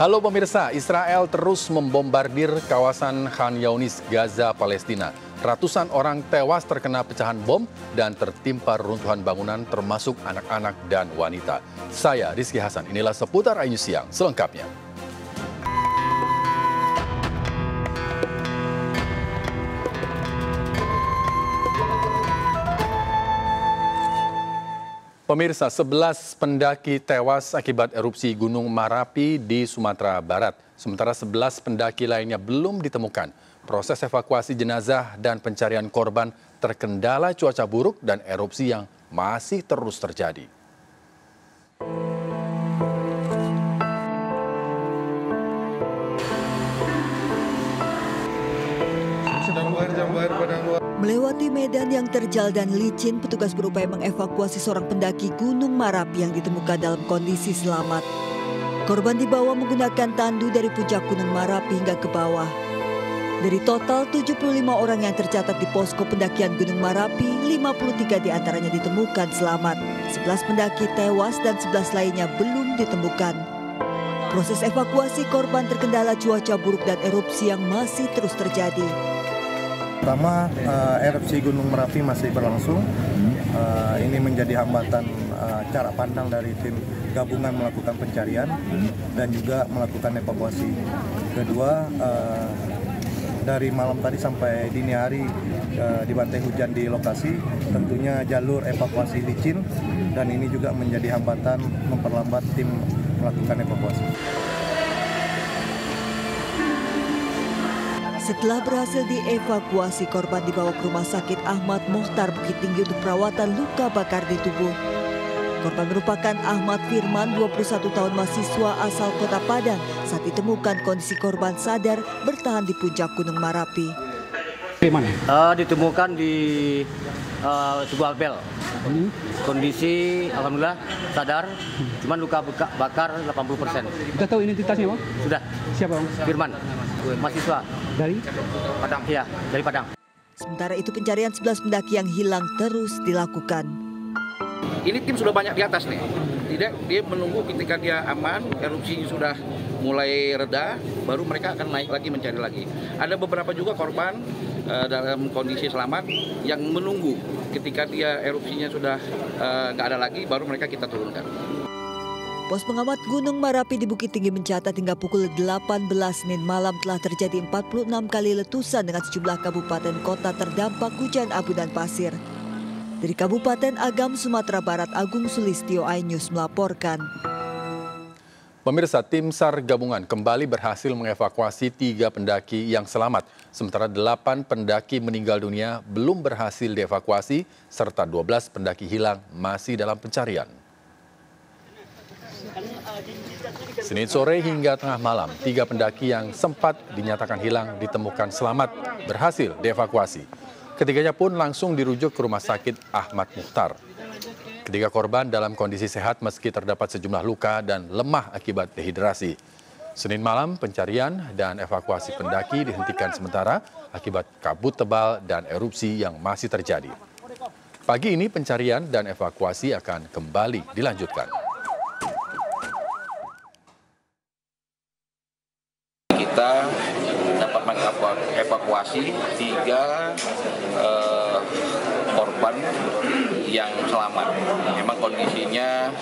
Halo pemirsa, Israel terus membombardir kawasan Khan Younis, Gaza, Palestina. Ratusan orang tewas terkena pecahan bom dan tertimpa reruntuhan bangunan termasuk anak-anak dan wanita. Saya Rizky Hasan, inilah seputar Ayu Siang selengkapnya. Pemirsa, 11 pendaki tewas akibat erupsi Gunung Merapi di Sumatera Barat. Sementara 11 pendaki lainnya belum ditemukan. Proses evakuasi jenazah dan pencarian korban terkendala cuaca buruk dan erupsi yang masih terus terjadi. Melewati medan yang terjal dan licin, petugas berupaya mengevakuasi seorang pendaki Gunung Merapi yang ditemukan dalam kondisi selamat. Korban dibawa menggunakan tandu dari puncak Gunung Merapi hingga ke bawah. Dari total 75 orang yang tercatat di posko pendakian Gunung Merapi, 53 diantaranya ditemukan selamat. 11 pendaki tewas dan 11 lainnya belum ditemukan. Proses evakuasi korban terkendala cuaca buruk dan erupsi yang masih terus terjadi. Pertama, erupsi Gunung Merapi masih berlangsung. Ini menjadi hambatan cara pandang dari tim gabungan melakukan pencarian dan juga melakukan evakuasi. Kedua, dari malam tadi sampai dini hari dibantai hujan di lokasi, tentunya jalur evakuasi licin dan ini juga menjadi hambatan memperlambat tim melakukan evakuasi. Setelah berhasil dievakuasi, korban dibawa ke Rumah Sakit Ahmad Mohtar Bukit Tinggi untuk perawatan luka bakar di tubuh. Korban merupakan Ahmad Firman, 21 tahun, mahasiswa asal Kota Padang. Saat ditemukan, kondisi korban sadar bertahan di puncak Gunung Merapi. Di mana? Ditemukan di sebuah bel. Kondisi alhamdulillah sadar, cuman luka bakar 80%. Kita tahu identitasnya, Bang? Sudah. Siapa, Bang? Firman, mahasiswa. Dari? Padang, ya, dari Padang. Sementara itu pencarian 11 pendaki yang hilang terus dilakukan. Ini tim sudah banyak di atas nih. Dia menunggu ketika dia aman, erupsi sudah mulai reda, baru mereka akan naik lagi mencari lagi. Ada beberapa juga korban dalam kondisi selamat yang menunggu ketika dia erupsinya sudah nggak ada lagi, baru mereka kita turunkan. Pos pengamat Gunung Merapi di Bukit Tinggi mencatat hingga pukul 18 Senin malam telah terjadi 46 kali letusan dengan sejumlah kabupaten kota terdampak hujan abu dan pasir. Dari Kabupaten Agam, Sumatera Barat, Agung Sulistyo, iNews melaporkan. Pemirsa, tim SAR gabungan kembali berhasil mengevakuasi 3 pendaki yang selamat. Sementara 8 pendaki meninggal dunia belum berhasil dievakuasi, serta 12 pendaki hilang masih dalam pencarian. Senin sore hingga tengah malam, 3 pendaki yang sempat dinyatakan hilang ditemukan selamat berhasil dievakuasi. Ketiganya pun langsung dirujuk ke Rumah Sakit Ahmad Mohtar. Ketiga korban dalam kondisi sehat meski terdapat sejumlah luka dan lemah akibat dehidrasi. Senin malam pencarian dan evakuasi pendaki dihentikan sementara akibat kabut tebal dan erupsi yang masih terjadi. Pagi ini pencarian dan evakuasi akan kembali dilanjutkan. Kita dapat mengevakuasi 3 korban yang selamat. Memang kondisinya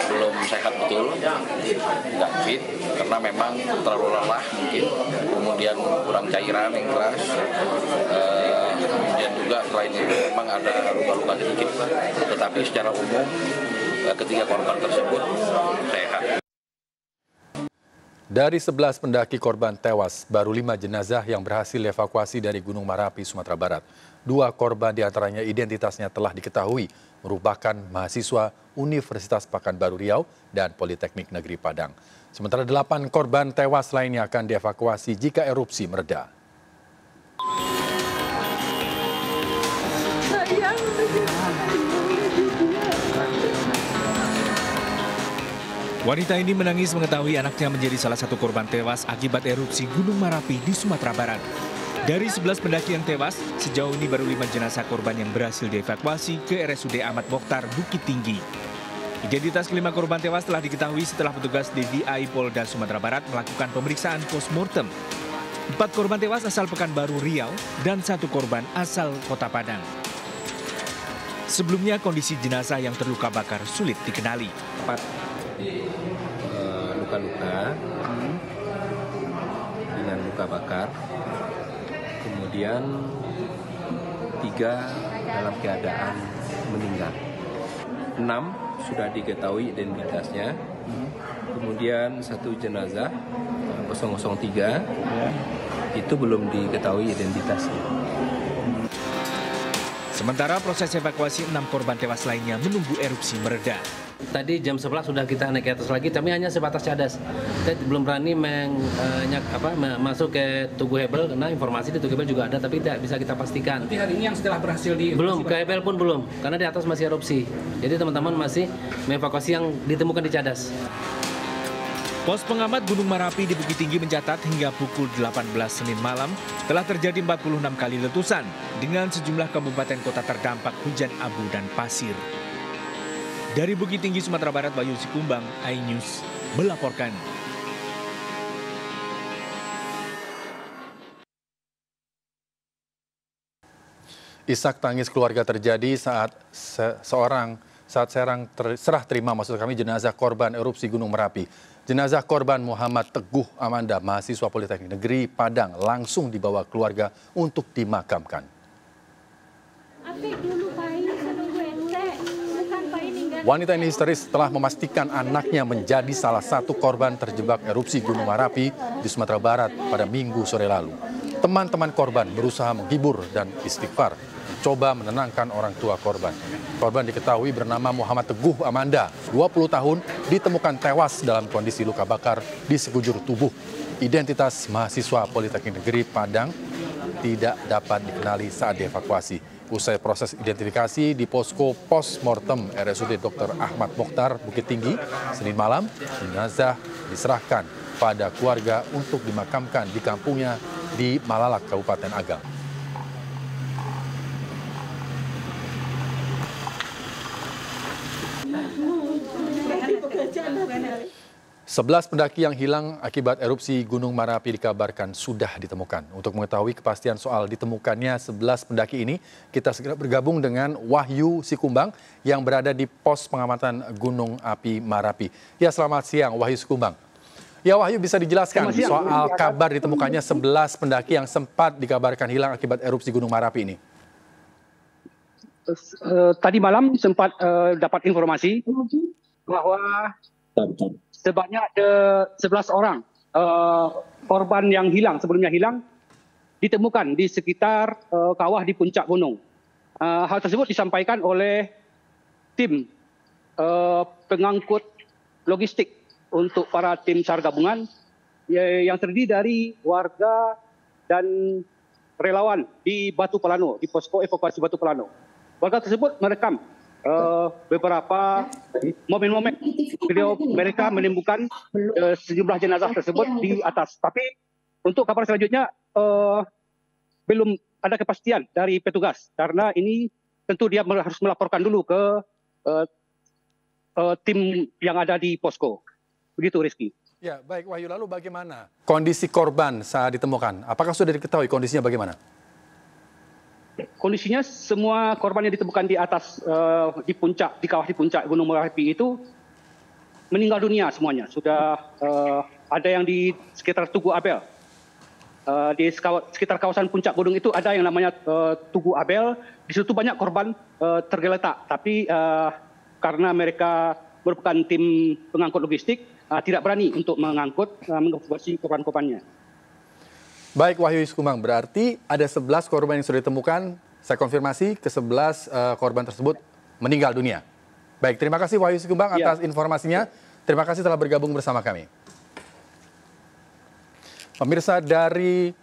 belum sehat betul, nggak fit, karena memang terlalu lelah mungkin, kemudian kurang cairan yang keras, kemudian juga selain itu memang ada luka-luka sedikit, tetapi secara umum ketiga korban tersebut sehat. Dari 11 pendaki korban tewas, baru 5 jenazah yang berhasil dievakuasi dari Gunung Merapi, Sumatera Barat. 2 korban diantaranya identitasnya telah diketahui, merupakan mahasiswa Universitas Pekanbaru Riau dan Politeknik Negeri Padang. Sementara 8 korban tewas lainnya akan dievakuasi jika erupsi mereda. Wanita ini menangis mengetahui anaknya menjadi salah satu korban tewas akibat erupsi Gunung Merapi di Sumatera Barat. Dari 11 pendaki yang tewas, sejauh ini baru 5 jenazah korban yang berhasil dievakuasi ke RSUD Ahmad Mohtar Bukit Tinggi. Identitas kelima korban tewas telah diketahui setelah petugas DVI Polda Sumatera Barat melakukan pemeriksaan postmortem. 4 korban tewas asal Pekanbaru Riau dan 1 korban asal Kota Padang. Sebelumnya kondisi jenazah yang terluka bakar sulit dikenali. 4 luka-luka dengan luka bakar, kemudian 3 dalam keadaan meninggal. 6 sudah diketahui identitasnya, kemudian 1 jenazah 003 itu belum diketahui identitasnya. Sementara proses evakuasi 6 korban tewas lainnya menunggu erupsi mereda. Tadi jam 11 sudah kita naik ke atas lagi, tapi hanya sebatas cadas. Kita belum berani masuk ke Tugu Hebel karena informasi di Tugu Hebel juga ada, tapi tidak bisa kita pastikan. Tapi hari ini yang setelah berhasil belum, ke Hebel pun belum, karena di atas masih erupsi. Jadi teman-teman masih mengevakuasi yang ditemukan di cadas. Pos pengamat Gunung Merapi di Bukit Tinggi mencatat hingga pukul 18 Senin malam telah terjadi 46 kali letusan dengan sejumlah kabupaten kota terdampak hujan abu dan pasir. Dari Bukit Tinggi, Sumatera Barat, Wahyu Sikumbang, iNews melaporkan. Isak tangis keluarga terjadi saat serah terima jenazah korban erupsi Gunung Merapi. Jenazah korban Muhammad Teguh Amanda, mahasiswa Politeknik Negeri Padang, langsung dibawa keluarga untuk dimakamkan. Wanita ini histeris setelah memastikan anaknya menjadi salah satu korban terjebak erupsi Gunung Merapi di Sumatera Barat pada Minggu sore lalu. Teman-teman korban berusaha menghibur dan istighfar, mencoba menenangkan orang tua korban. Korban diketahui bernama Muhammad Teguh Amanda, 20 tahun, ditemukan tewas dalam kondisi luka bakar di sekujur tubuh. Identitas mahasiswa Politeknik Negeri Padang tidak dapat dikenali saat dievakuasi. Usai proses identifikasi di posko postmortem RSUD Dr. Ahmad Mokhtar, Bukit Tinggi, Senin malam, jenazah diserahkan pada keluarga untuk dimakamkan di kampungnya di Malalak, Kabupaten Agam. 11 pendaki yang hilang akibat erupsi Gunung Merapi dikabarkan sudah ditemukan. Untuk mengetahui kepastian soal ditemukannya 11 pendaki ini, kita segera bergabung dengan Wahyu Sikumbang yang berada di pos pengamatan Gunung Api Merapi. Ya, selamat siang Wahyu Sikumbang. Ya Wahyu, bisa dijelaskan soal kabar ditemukannya 11 pendaki yang sempat dikabarkan hilang akibat erupsi Gunung Merapi ini? Tadi malam sempat dapat informasi bahwa sebanyak 11 orang korban yang hilang, sebelumnya hilang, ditemukan di sekitar kawah di puncak gunung. Hal tersebut disampaikan oleh tim pengangkut logistik untuk para tim SAR gabungan yang terdiri dari warga dan relawan di Batu Pelano, di posko evakuasi Batu Pelano. Warga tersebut merekam beberapa momen-momen mereka menemukan sejumlah jenazah tersebut di atas. Tapi untuk kabar selanjutnya belum ada kepastian dari petugas karena ini tentu dia harus melaporkan dulu ke tim yang ada di posko. Begitu Rizky. Ya, baik Wahyu, lalu bagaimana kondisi korban saat ditemukan? Apakah sudah diketahui kondisinya bagaimana? Kondisinya semua korban yang ditemukan di atas di kawah di puncak Gunung Merapi itu meninggal dunia semuanya. Sudah ada yang di sekitar Tugu Abel. Di sekitar kawasan puncak gunung itu ada yang namanya Tugu Abel. Di situ banyak korban tergeletak. Tapi karena mereka merupakan tim pengangkut logistik, tidak berani untuk mengevakuasi korban-korbannya. Baik Wahyu Sikumbang, berarti ada 11 korban yang sudah ditemukan. Saya konfirmasi ke-11 korban tersebut meninggal dunia. Baik, terima kasih Wahyu Sikumbang atas informasinya. Terima kasih telah bergabung bersama kami. Pemirsa, dari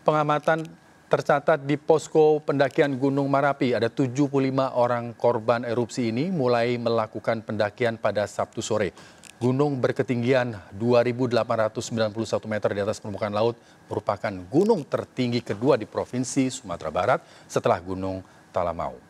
pengamatan tercatat di posko pendakian Gunung Merapi ada 75 orang korban erupsi ini mulai melakukan pendakian pada Sabtu sore. Gunung berketinggian 2.891 meter di atas permukaan laut merupakan gunung tertinggi kedua di Provinsi Sumatera Barat setelah Gunung Talamau.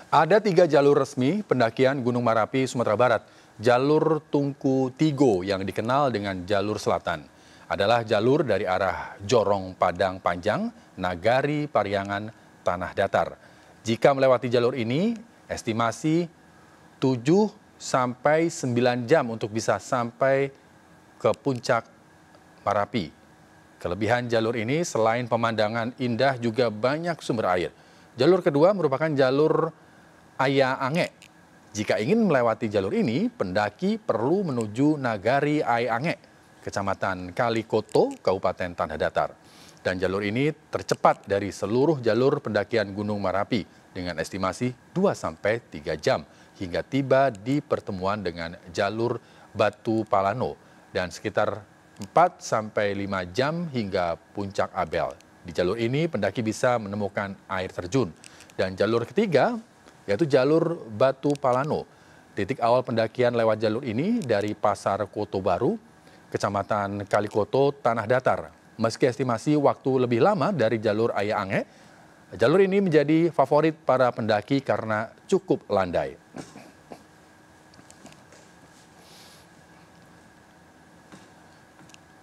Ada 3 jalur resmi pendakian Gunung Marapi, Sumatera Barat. Jalur Tungku Tigo yang dikenal dengan jalur selatan adalah jalur dari arah Jorong Padang Panjang, Nagari Pariangan, Tanah Datar. Jika melewati jalur ini, estimasi 7 sampai 9 jam untuk bisa sampai ke puncak Marapi. Kelebihan jalur ini selain pemandangan indah juga banyak sumber air. Jalur kedua merupakan jalur Aya Ange. Jika ingin melewati jalur ini, pendaki perlu menuju Nagari Aya Ange, Kecamatan Kalikoto, Kabupaten Tanah Datar. Dan jalur ini tercepat dari seluruh jalur pendakian Gunung Marapi dengan estimasi 2-3 jam hingga tiba di pertemuan dengan jalur Batu Palano dan sekitar 4-5 jam hingga puncak Abel. Di jalur ini pendaki bisa menemukan air terjun. Dan jalur ketiga yaitu jalur Batu Palano. Titik awal pendakian lewat jalur ini dari Pasar Koto Baru, Kecamatan Kalikoto, Tanah Datar. Meski estimasi waktu lebih lama dari jalur Aya Ange, jalur ini menjadi favorit para pendaki karena cukup landai.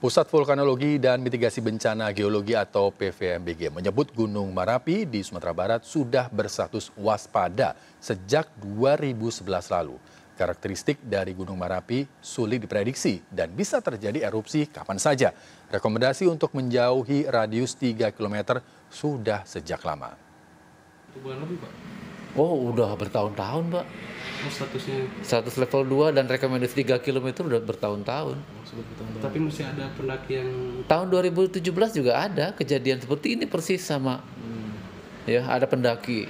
Pusat Vulkanologi dan Mitigasi Bencana Geologi atau PVMBG menyebut Gunung Marapi di Sumatera Barat sudah berstatus waspada sejak 2011 lalu. Karakteristik dari Gunung Marapi sulit diprediksi dan bisa terjadi erupsi kapan saja. Rekomendasi untuk menjauhi radius 3 km sudah sejak lama. Bulan lebih, Pak? Oh, udah bertahun-tahun, Pak. Oh, statusnya? Status level 2 dan rekomendasi 3 km udah bertahun-tahun. Tapi masih ada pendaki yang... Tahun 2017 juga ada kejadian seperti ini persis sama. Ya, ada pendaki.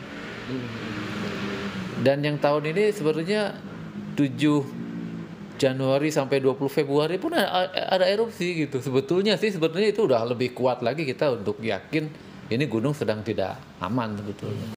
Dan yang tahun ini sebenarnya 7 Januari sampai 20 Februari pun ada erupsi gitu. Sebetulnya itu udah lebih kuat lagi kita untuk yakin ini gunung sedang tidak aman sebetulnya.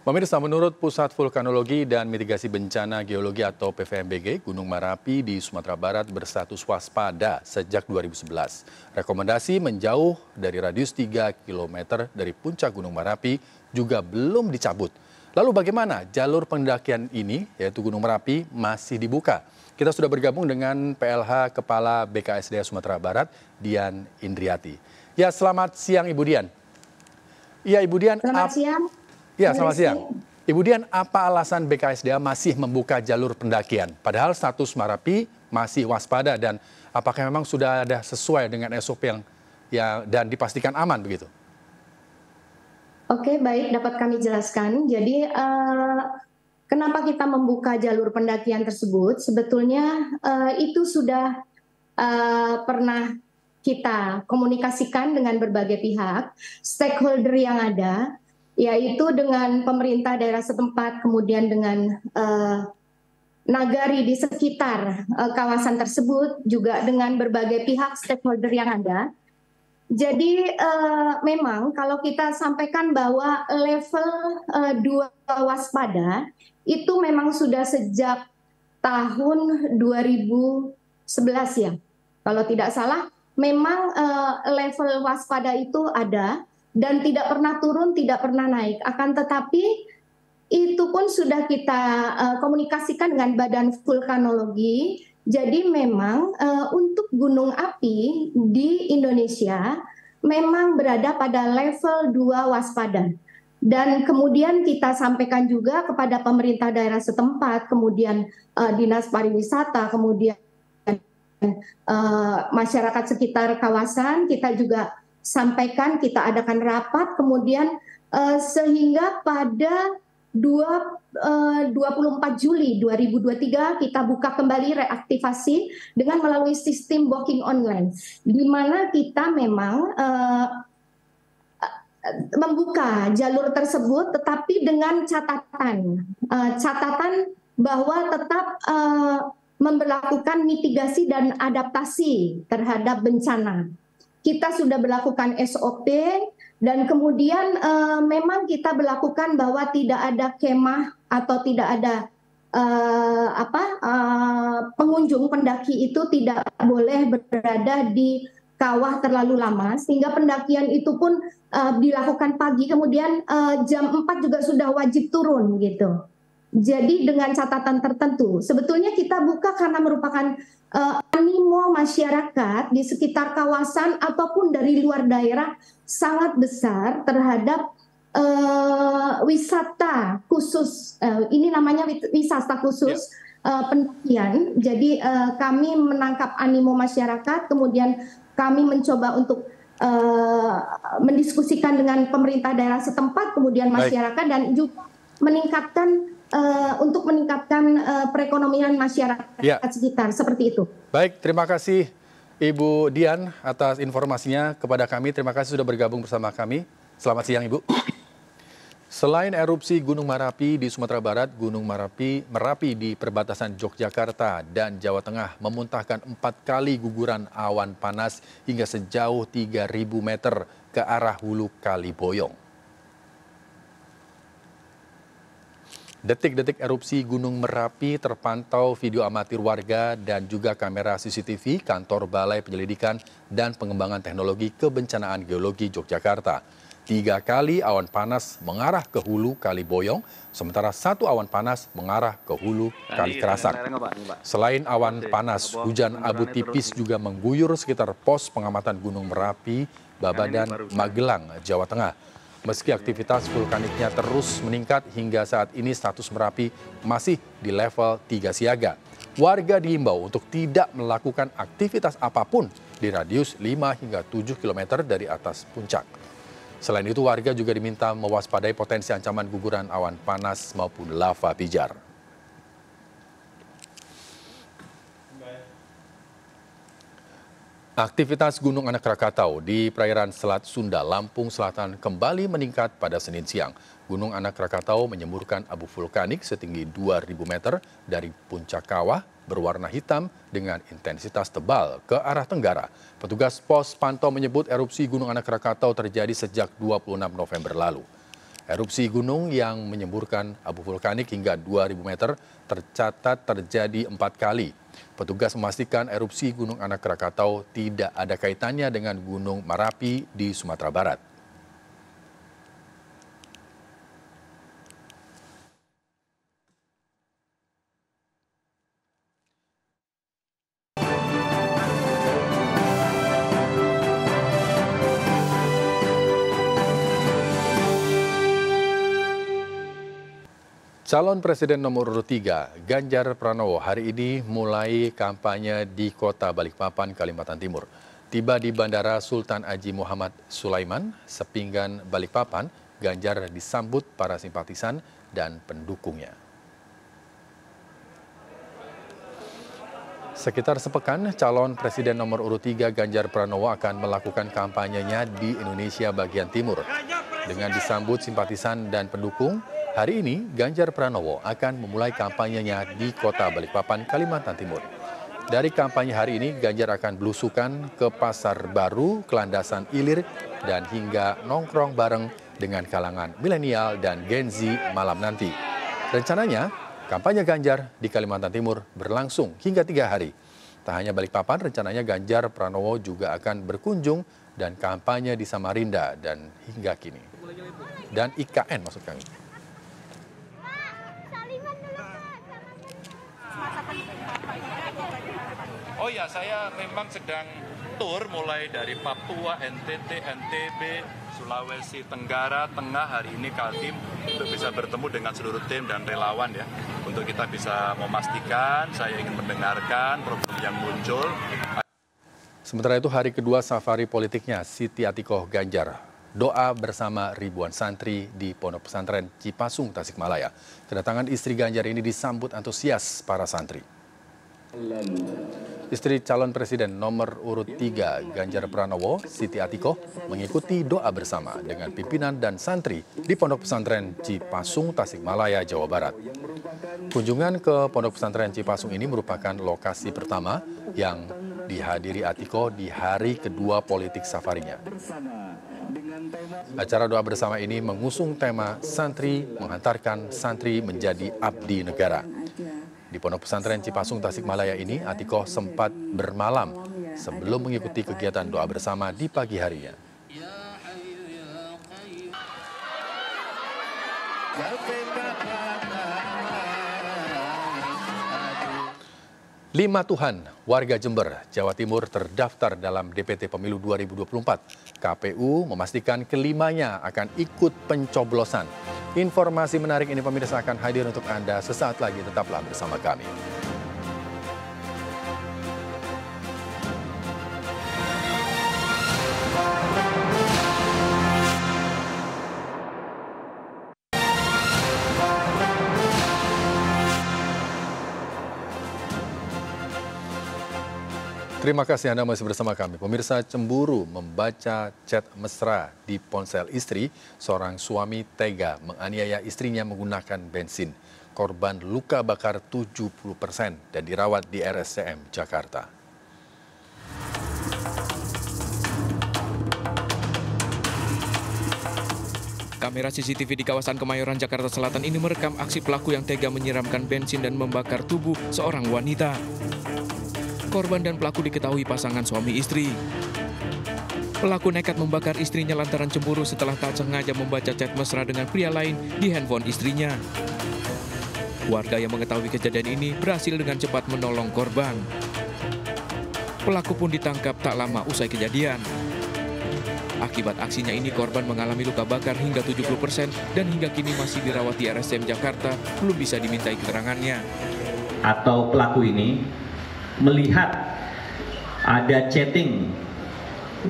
Pemirsa, menurut Pusat Vulkanologi dan Mitigasi Bencana Geologi atau PVMBG, Gunung Marapi di Sumatera Barat berstatus waspada sejak 2011. Rekomendasi menjauh dari radius 3 km dari puncak Gunung Marapi juga belum dicabut. Lalu bagaimana jalur pendakian ini, yaitu Gunung Merapi, masih dibuka? Kita sudah bergabung dengan PLH Kepala BKSDA Sumatera Barat, Dian Indriati. Ya, selamat siang Ibu Dian. Ya, Ibu Dian. Selamat siang. Ya, selamat siang. Ibu Dian, apa alasan BKSDA masih membuka jalur pendakian? Padahal status Marapi masih waspada dan apakah memang sudah ada sesuai dengan SOP yang dan dipastikan aman begitu? Oke, baik, dapat kami jelaskan. Jadi kenapa kita membuka jalur pendakian tersebut? Sebetulnya itu sudah pernah kita komunikasikan dengan berbagai pihak, stakeholder yang ada, yaitu dengan pemerintah daerah setempat, kemudian dengan nagari di sekitar kawasan tersebut, juga dengan berbagai pihak stakeholder yang ada. Jadi memang kalau kita sampaikan bahwa level 2 waspada itu memang sudah sejak tahun 2011 ya. Kalau tidak salah, memang level waspada itu ada dan tidak pernah turun, tidak pernah naik. Akan tetapi itu pun sudah kita komunikasikan dengan Badan Vulkanologi. Jadi memang untuk gunung api di Indonesia memang berada pada level 2 waspada. Dan kemudian kita sampaikan juga kepada pemerintah daerah setempat, kemudian Dinas Pariwisata, kemudian masyarakat sekitar kawasan, kita juga sampaikan, kita adakan rapat, kemudian sehingga pada 24 Juli 2023 kita buka kembali reaktivasi dengan melalui sistem booking online, di mana kita memang membuka jalur tersebut, tetapi dengan catatan bahwa tetap memberlakukan mitigasi dan adaptasi terhadap bencana. Kita sudah berlakukan SOP dan kemudian memang kita berlakukan bahwa tidak ada kemah atau tidak ada pengunjung pendaki itu tidak boleh berada di kawah terlalu lama, sehingga pendakian itu pun dilakukan pagi, kemudian jam 4 juga sudah wajib turun gitu. Jadi dengan catatan tertentu, sebetulnya kita buka karena merupakan animo masyarakat di sekitar kawasan ataupun dari luar daerah sangat besar terhadap wisata khusus, ini namanya wisata khusus pendakian. Jadi kami menangkap animo masyarakat, kemudian kami mencoba untuk mendiskusikan dengan pemerintah daerah setempat, kemudian masyarakat, dan juga meningkatkan untuk meningkatkan perekonomian masyarakat sekitar, seperti itu. Baik, terima kasih Ibu Dian atas informasinya kepada kami. Terima kasih sudah bergabung bersama kami. Selamat siang Ibu. Selain erupsi Gunung Merapi di Sumatera Barat, Gunung Merapi di perbatasan Yogyakarta dan Jawa Tengah memuntahkan 4 kali guguran awan panas hingga sejauh 3.000 meter ke arah hulu Kali Boyong. Detik-detik erupsi Gunung Merapi terpantau video amatir warga dan juga kamera CCTV kantor Balai Penyelidikan dan Pengembangan Teknologi Kebencanaan Geologi Yogyakarta. 3 kali awan panas mengarah ke hulu Kali Boyong, sementara 1 awan panas mengarah ke hulu Kali Kerasak. Selain awan panas, hujan abu tipis juga mengguyur sekitar pos pengamatan Gunung Merapi, Babadan, Magelang, Jawa Tengah. Meski aktivitas vulkaniknya terus meningkat, hingga saat ini status Merapi masih di level 3 siaga. Warga diimbau untuk tidak melakukan aktivitas apapun di radius 5 hingga 7 km dari atas puncak. Selain itu, warga juga diminta mewaspadai potensi ancaman guguran awan panas maupun lava pijar. Aktivitas Gunung Anak Krakatau di perairan Selat Sunda, Lampung Selatan kembali meningkat pada Senin siang. Gunung Anak Krakatau menyemburkan abu vulkanik setinggi 2.000 meter dari puncak kawah berwarna hitam dengan intensitas tebal ke arah tenggara. Petugas pos pantau menyebut erupsi Gunung Anak Krakatau terjadi sejak 26 November lalu. Erupsi gunung yang menyemburkan abu vulkanik hingga 2.000 meter tercatat terjadi 4 kali. Petugas memastikan erupsi Gunung Anak Krakatau tidak ada kaitannya dengan Gunung Merapi di Sumatera Barat. Calon Presiden nomor urut 3, Ganjar Pranowo, hari ini mulai kampanye di Kota Balikpapan, Kalimantan Timur. Tiba di Bandara Sultan Haji Muhammad Sulaiman, Sepinggan, Balikpapan, Ganjar disambut para simpatisan dan pendukungnya. Sekitar sepekan, calon Presiden nomor urut 3 Ganjar Pranowo akan melakukan kampanyenya di Indonesia bagian timur. Dengan disambut simpatisan dan pendukung, hari ini Ganjar Pranowo akan memulai kampanyenya di Kota Balikpapan, Kalimantan Timur. Dari kampanye hari ini, Ganjar akan belusukan ke Pasar Baru, Kelandasan Ilir, dan hingga nongkrong bareng dengan kalangan milenial dan Gen Z malam nanti. Rencananya, kampanye Ganjar di Kalimantan Timur berlangsung hingga 3 hari. Tak hanya Balikpapan, rencananya Ganjar Pranowo juga akan berkunjung dan kampanye di Samarinda dan hingga kini. Dan IKN maksud kami. Oh ya, saya memang sedang tur mulai dari Papua, NTT, NTB, Sulawesi Tenggara, Tengah, hari ini Kaltim untuk bisa bertemu dengan seluruh tim dan relawan ya. Untuk kita bisa memastikan, saya ingin mendengarkan problem yang muncul. Sementara itu hari kedua safari politiknya Siti Atikoh Ganjar. Doa bersama ribuan santri di Pondok Pesantren Cipasung, Tasikmalaya. Kedatangan istri Ganjar ini disambut antusias para santri. Istri calon presiden nomor urut 3 Ganjar Pranowo, Siti Atikoh, mengikuti doa bersama dengan pimpinan dan santri di Pondok Pesantren Cipasung, Tasikmalaya, Jawa Barat. Kunjungan ke Pondok Pesantren Cipasung ini merupakan lokasi pertama yang dihadiri Atikoh di hari kedua politik safarinya. Acara doa bersama ini mengusung tema santri menghantarkan santri menjadi abdi negara. Di Pondok Pesantren Cipasung, Tasikmalaya ini, Atikoh sempat bermalam sebelum mengikuti kegiatan doa bersama di pagi harinya. Lima Tuhan, warga Jember, Jawa Timur terdaftar dalam DPT Pemilu 2024. KPU memastikan kelimanya akan ikut pencoblosan. Informasi menarik ini pemirsa akan hadir untuk Anda sesaat lagi, tetaplah bersama kami. Terima kasih Anda masih bersama kami. Pemirsa, cemburu membaca chat mesra di ponsel istri, seorang suami tega menganiaya istrinya menggunakan bensin. Korban luka bakar 70% dan dirawat di RSCM Jakarta. Kamera CCTV di kawasan Kemayoran, Jakarta Selatan ini merekam aksi pelaku yang tega menyiramkan bensin dan membakar tubuh seorang wanita. Korban dan pelaku diketahui pasangan suami istri. Pelaku nekat membakar istrinya lantaran cemburu setelah tak sengaja membaca chat mesra dengan pria lain di handphone istrinya. Warga yang mengetahui kejadian ini berhasil dengan cepat menolong korban. Pelaku pun ditangkap tak lama usai kejadian. Akibat aksinya ini korban mengalami luka bakar hingga 70% dan hingga kini masih dirawat di RSCM Jakarta, belum bisa dimintai keterangannya. Atau pelaku ini melihat ada chatting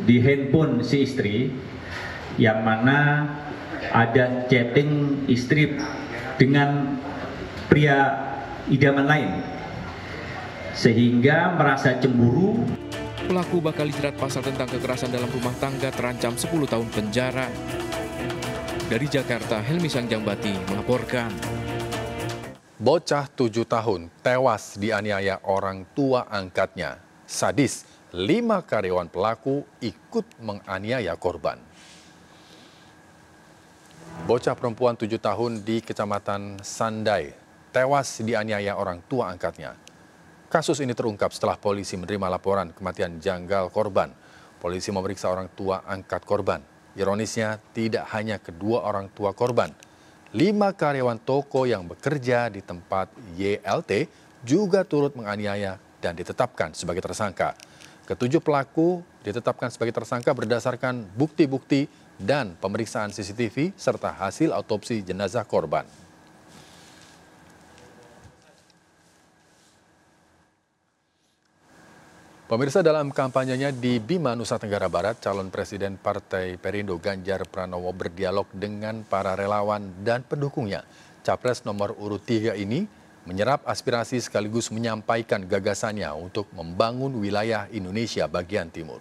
di handphone si istri, yang mana ada chatting istri dengan pria idaman lain, sehingga merasa cemburu. Pelaku bakal dijerat pasal tentang kekerasan dalam rumah tangga terancam 10 tahun penjara. Dari Jakarta, Helmi Sangjambati melaporkan. Bocah 7 tahun tewas dianiaya orang tua angkatnya. Sadis, 5 karyawan pelaku ikut menganiaya korban. Bocah perempuan 7 tahun di Kecamatan Sandai tewas dianiaya orang tua angkatnya. Kasus ini terungkap setelah polisi menerima laporan kematian janggal korban. Polisi memeriksa orang tua angkat korban. Ironisnya, tidak hanya kedua orang tua korban. 5 karyawan toko yang bekerja di tempat YLT juga turut menganiaya dan ditetapkan sebagai tersangka. Ketujuh pelaku ditetapkan sebagai tersangka berdasarkan bukti-bukti dan pemeriksaan CCTV serta hasil autopsi jenazah korban. Pemirsa, dalam kampanyenya di Bima, Nusa Tenggara Barat, calon presiden Partai Perindo Ganjar Pranowo berdialog dengan para relawan dan pendukungnya. Capres nomor urut 3 ini menyerap aspirasi sekaligus menyampaikan gagasannya untuk membangun wilayah Indonesia bagian timur.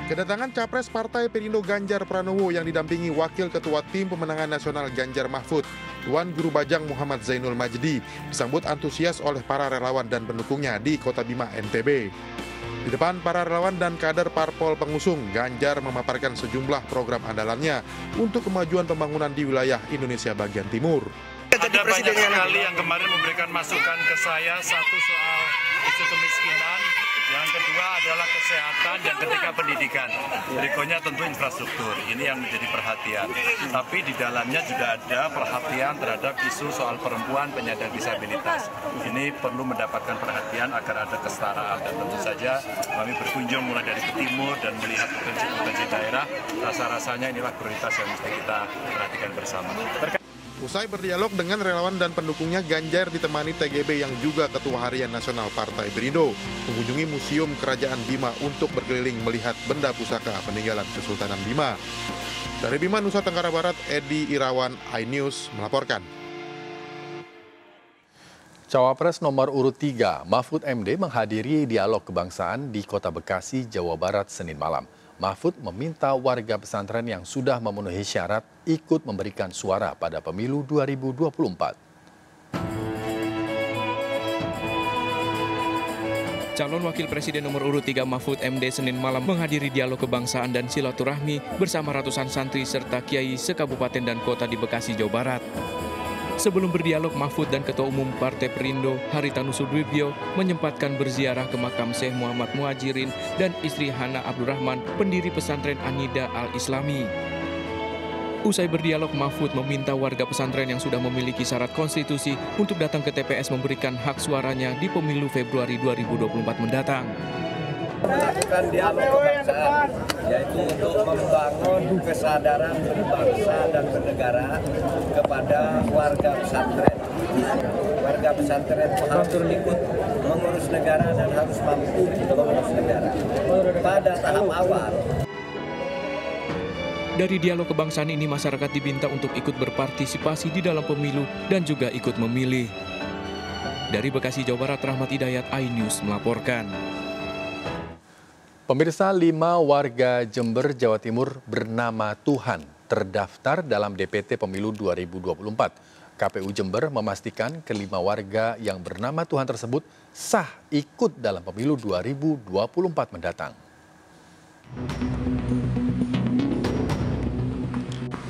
Kedatangan Capres Partai Perindo Ganjar Pranowo yang didampingi Wakil Ketua Tim Pemenangan Nasional Ganjar Mahfud, Tuan Guru Bajang Muhammad Zainul Majdi, disambut antusias oleh para relawan dan pendukungnya di Kota Bima, NTB. Di depan para relawan dan kader parpol pengusung, Ganjar memaparkan sejumlah program andalannya untuk kemajuan pembangunan di wilayah Indonesia bagian timur. Ada banyak sekali yang kemarin memberikan masukan ke saya, satu soal isu kemiskinan, yang kedua adalah kesehatan, yang ketiga pendidikan. Berikutnya tentu infrastruktur, ini yang menjadi perhatian. Tapi di dalamnya juga ada perhatian terhadap isu soal perempuan penyandang disabilitas. Ini perlu mendapatkan perhatian agar ada kesetaraan, dan tentu saja kami berkunjung mulai dari ke timur dan melihat potensi-potensi daerah. Rasa-rasanya inilah prioritas yang mesti kita perhatikan bersama. Usai berdialog dengan relawan dan pendukungnya, Ganjar ditemani TGB yang juga Ketua Harian Nasional Partai Perindo mengunjungi Museum Kerajaan Bima untuk berkeliling melihat benda pusaka peninggalan Kesultanan Bima. Dari Bima, Nusa Tenggara Barat, Edi Irawan, iNews melaporkan. Cawapres nomor urut 3, Mahfud MD menghadiri dialog kebangsaan di Kota Bekasi, Jawa Barat, Senin malam. Mahfud meminta warga pesantren yang sudah memenuhi syarat ikut memberikan suara pada pemilu 2024. Calon Wakil Presiden nomor urut 3 Mahfud MD Senin malam menghadiri dialog kebangsaan dan silaturahmi bersama ratusan santri serta kiai sekabupaten dan kota di Bekasi, Jawa Barat. Sebelum berdialog, Mahfud dan Ketua Umum Partai Perindo, Haritanu Sudibyo, menyempatkan berziarah ke makam Syekh Muhammad Muhajirin dan istri Hana Abdurrahman, pendiri pesantren An-Nida Al-Islami. Usai berdialog, Mahfud meminta warga pesantren yang sudah memiliki syarat konstitusi untuk datang ke TPS memberikan hak suaranya di pemilu Februari 2024 mendatang. Melakukan dialog kebangsaan, yaitu untuk membangun kesadaran berbangsa dan bernegara kepada warga pesantren. Warga pesantren harus ikut mengurus negara dan harus mampu mengurus negara. Pada tahap awal, dari dialog kebangsaan ini, masyarakat diminta untuk ikut berpartisipasi di dalam pemilu dan juga ikut memilih. Dari Bekasi, Jawa Barat, Rahmat Hidayat, iNews melaporkan. Pemirsa, 5 warga Jember, Jawa Timur bernama Tuhan terdaftar dalam DPT Pemilu 2024. KPU Jember memastikan kelima warga yang bernama Tuhan tersebut sah ikut dalam Pemilu 2024 mendatang.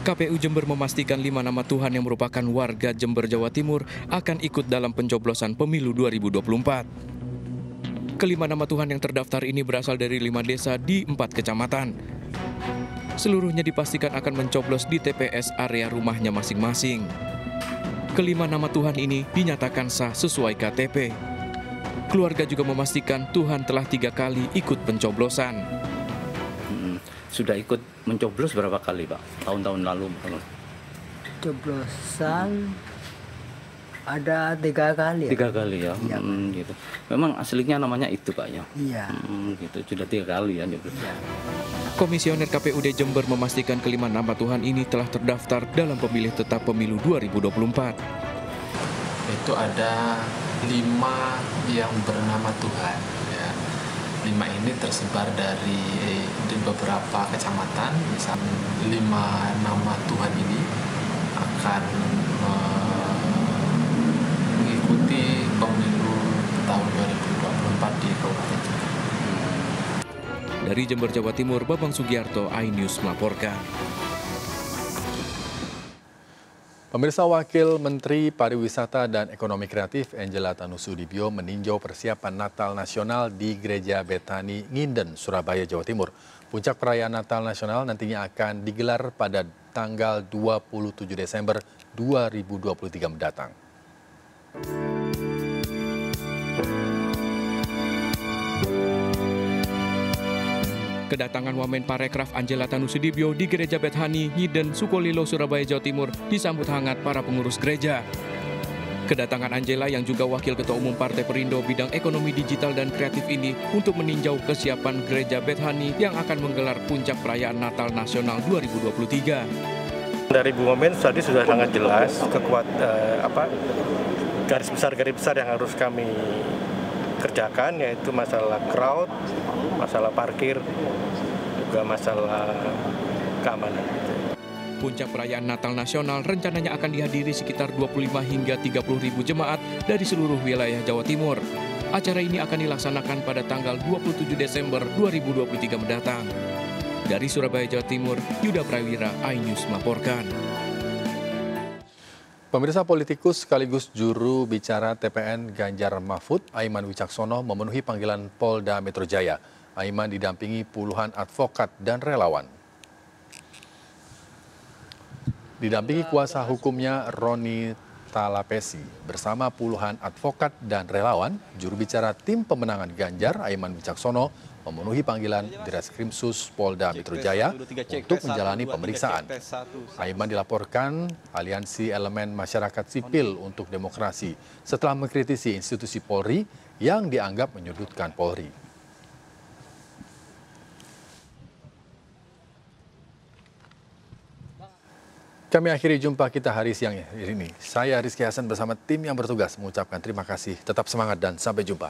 KPU Jember memastikan 5 nama Tuhan yang merupakan warga Jember, Jawa Timur akan ikut dalam pencoblosan Pemilu 2024. Kelima nama Tuhan yang terdaftar ini berasal dari 5 desa di 4 kecamatan. Seluruhnya dipastikan akan mencoblos di TPS area rumahnya masing-masing. Kelima nama Tuhan ini dinyatakan sah sesuai KTP. Keluarga juga memastikan Tuhan telah 3 kali ikut pencoblosan. Sudah ikut mencoblos berapa kali, Pak? Tahun-tahun lalu? Coblosan ada 3 kali. 3 kali ya? Iya, gitu. Memang aslinya namanya itu, Pak, ya? Iya. Gitu. Sudah 3 kali ya? Gitu. Iya. Komisioner KPUD Jember memastikan kelima nama Tuhan ini telah terdaftar dalam pemilih tetap pemilu 2024. Itu ada 5 yang bernama Tuhan. Ya. 5 ini tersebar di beberapa kecamatan. Misalnya 5 nama Tuhan ini akan mengikuti pemilu tahun 2024 di Kabupaten Jember. Dari Jember, Jawa Timur, Babang Sugiarto, iNews melaporkan. Pemirsa, Wakil Menteri Pariwisata dan Ekonomi Kreatif Angela Tanusudibyo meninjau persiapan Natal Nasional di Gereja Bethani Nginden, Surabaya, Jawa Timur. Puncak perayaan Natal Nasional nantinya akan digelar pada tanggal 27 Desember 2023 mendatang. Kedatangan Wamen Parekraf Angela Tanusudibyo di Gereja Bethani Ngiden, Sukolilo, Surabaya, Jawa Timur disambut hangat para pengurus gereja. Kedatangan Angela yang juga Wakil Ketua Umum Partai Perindo bidang ekonomi digital dan kreatif ini untuk meninjau kesiapan Gereja Bethani yang akan menggelar puncak perayaan Natal Nasional 2023. Dari Bu Wamen tadi sudah sangat jelas garis besar yang harus kami kerjakan, yaitu masalah crowd, masalah parkir, juga masalah keamanan. Puncak perayaan Natal Nasional rencananya akan dihadiri sekitar 25 hingga 30 ribu jemaat dari seluruh wilayah Jawa Timur. Acara ini akan dilaksanakan pada tanggal 27 Desember 2023 mendatang. Dari Surabaya, Jawa Timur, Yuda Prawira, iNews melaporkan. Pemirsa, politikus sekaligus juru bicara TPN Ganjar Mahfud, Aiman Wicaksono, memenuhi panggilan Polda Metro Jaya. Aiman didampingi puluhan advokat dan relawan. Didampingi kuasa hukumnya Roni Talapesi bersama puluhan advokat dan relawan, juru bicara tim pemenangan Ganjar, Aiman Wicaksono, memenuhi panggilan Direskrimsus Polda Metro Jaya untuk menjalani pemeriksaan. Aiman dilaporkan Aliansi Elemen Masyarakat Sipil untuk Demokrasi setelah mengkritisi institusi Polri yang dianggap menyudutkan Polri. Kami akhiri jumpa kita hari siang ini. Saya Rizky Hasan bersama tim yang bertugas mengucapkan terima kasih, tetap semangat dan sampai jumpa.